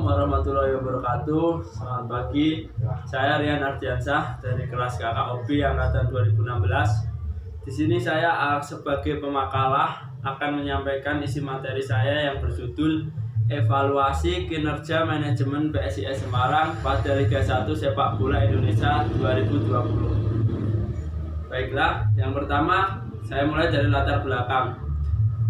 warahmatullahi wabarakatuh. Selamat pagi. Saya Rian Ardiansyah dari kelas KKOB angkatan 2016. Di sini saya sebagai pemakalah akan menyampaikan isi materi saya yang berjudul Evaluasi Kinerja Manajemen PSIS Semarang pada Liga 1 Sepak Bola Indonesia 2020. Baiklah, yang pertama saya mulai dari latar belakang.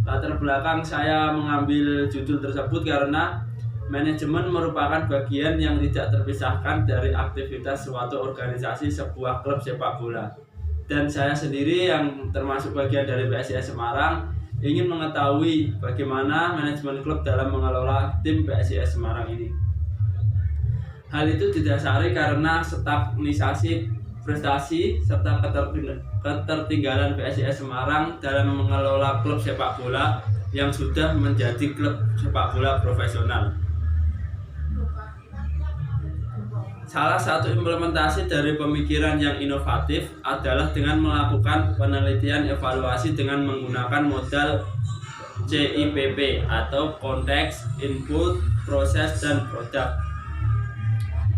Latar belakang saya mengambil judul tersebut karena manajemen merupakan bagian yang tidak terpisahkan dari aktivitas suatu organisasi sebuah klub sepak bola. Dan saya sendiri yang termasuk bagian dari PSIS Semarang ingin mengetahui bagaimana manajemen klub dalam mengelola tim PSIS Semarang ini. Hal itu didasari karena stagnisasi prestasi serta ketertinggalan PSIS Semarang dalam mengelola klub sepak bola yang sudah menjadi klub sepak bola profesional. Salah satu implementasi dari pemikiran yang inovatif adalah dengan melakukan penelitian evaluasi dengan menggunakan modal CIPP atau Konteks, Input, Proses, dan Produk.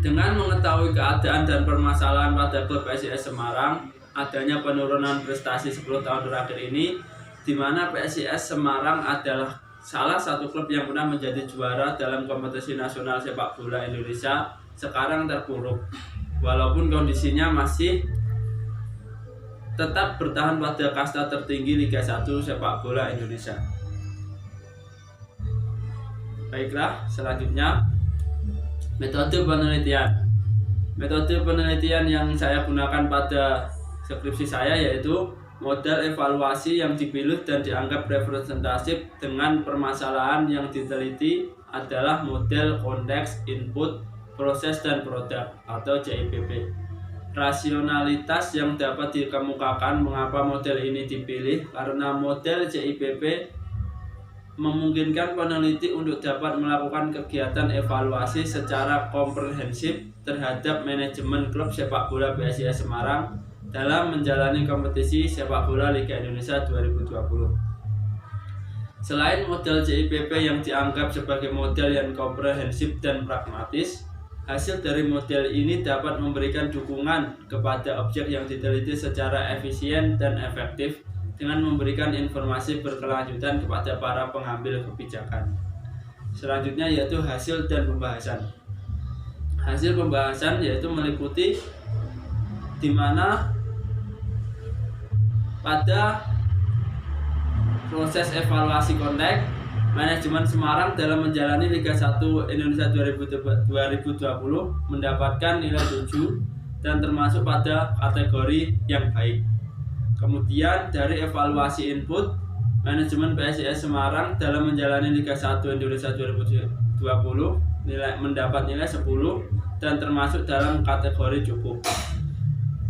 Dengan mengetahui keadaan dan permasalahan pada klub PSIS Semarang, adanya penurunan prestasi 10 tahun terakhir ini, di mana PSIS Semarang adalah salah satu klub yang pernah menjadi juara dalam kompetisi nasional sepak bola Indonesia, sekarang terpuruk. Walaupun kondisinya masih tetap bertahan pada kasta tertinggi Liga 1 sepak bola Indonesia. Baiklah, selanjutnya metode penelitian. Metode penelitian yang saya gunakan pada skripsi saya yaitu model evaluasi yang dipilih dan dianggap representatif dengan permasalahan yang diteliti adalah model Konteks, Input, Proses, dan Produk atau CIPP. Rasionalitas yang dapat dikemukakan mengapa model ini dipilih karena model CIPP memungkinkan peneliti untuk dapat melakukan kegiatan evaluasi secara komprehensif terhadap manajemen klub sepak bola PSIS Semarang dalam menjalani kompetisi sepak bola Liga Indonesia 2020. Selain model CIPP yang dianggap sebagai model yang komprehensif dan pragmatis, hasil dari model ini dapat memberikan dukungan kepada objek yang diteliti secara efisien dan efektif dengan memberikan informasi berkelanjutan kepada para pengambil kebijakan. Selanjutnya yaitu hasil dan pembahasan. Hasil pembahasan yaitu meliputi di mana pada proses evaluasi konteks, manajemen Semarang dalam menjalani Liga 1 Indonesia 2020 mendapatkan nilai 7 dan termasuk pada kategori yang baik. Kemudian dari evaluasi input, manajemen PSIS Semarang dalam menjalani Liga 1 Indonesia 2020 mendapat nilai 10 dan termasuk dalam kategori cukup.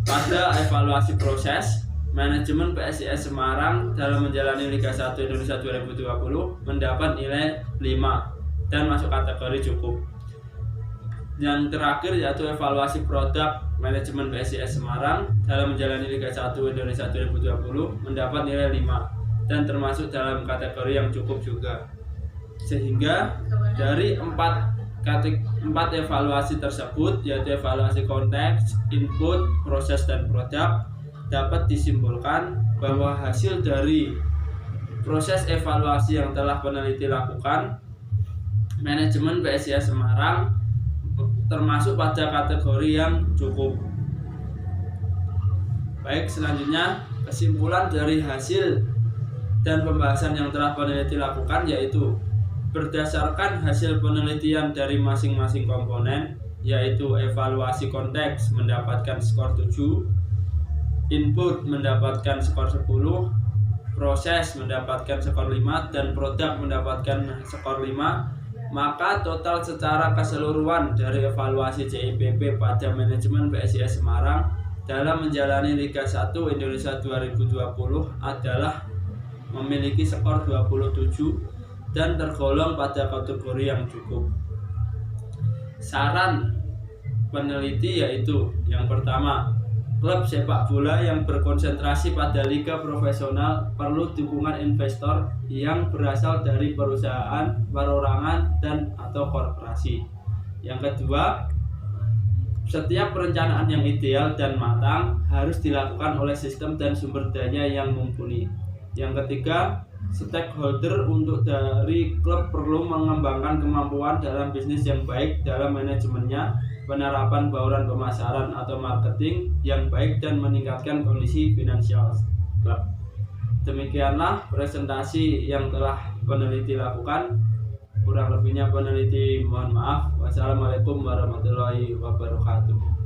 Pada evaluasi proses, manajemen PSIS Semarang dalam menjalani Liga 1 Indonesia 2020 mendapat nilai 5 dan masuk kategori cukup. Yang terakhir yaitu evaluasi produk, manajemen PSIS Semarang dalam menjalani Liga 1 Indonesia 2020 mendapat nilai 5 dan termasuk dalam kategori yang cukup juga. Sehingga dari empat evaluasi tersebut yaitu evaluasi konteks, input, proses, dan produk, dapat disimpulkan bahwa hasil dari proses evaluasi yang telah peneliti lakukan, manajemen PSIS Semarang termasuk pada kategori yang cukup. Baik, selanjutnya kesimpulan dari hasil dan pembahasan yang telah peneliti lakukan yaitu berdasarkan hasil penelitian dari masing-masing komponen, yaitu evaluasi konteks mendapatkan skor 7, input mendapatkan skor 10, proses mendapatkan skor 5, dan produk mendapatkan skor 5, maka total secara keseluruhan dari evaluasi CIPP pada manajemen PSIS Semarang dalam menjalani Liga 1 Indonesia 2020 adalah memiliki skor 27 dan tergolong pada kategori yang cukup. Saran peneliti yaitu yang pertama, klub sepak bola yang berkonsentrasi pada liga profesional perlu dukungan investor yang berasal dari perusahaan, perorangan, dan atau korporasi. Yang kedua, setiap perencanaan yang ideal dan matang harus dilakukan oleh sistem dan sumber daya yang mumpuni. Yang ketiga, stakeholder untuk dari klub perlu mengembangkan kemampuan dalam bisnis yang baik dalam manajemennya, penerapan bauran pemasaran atau marketing yang baik dan meningkatkan kondisi finansial klub. Demikianlah presentasi yang telah peneliti lakukan. Kurang lebihnya peneliti mohon maaf. Wassalamualaikum warahmatullahi wabarakatuh.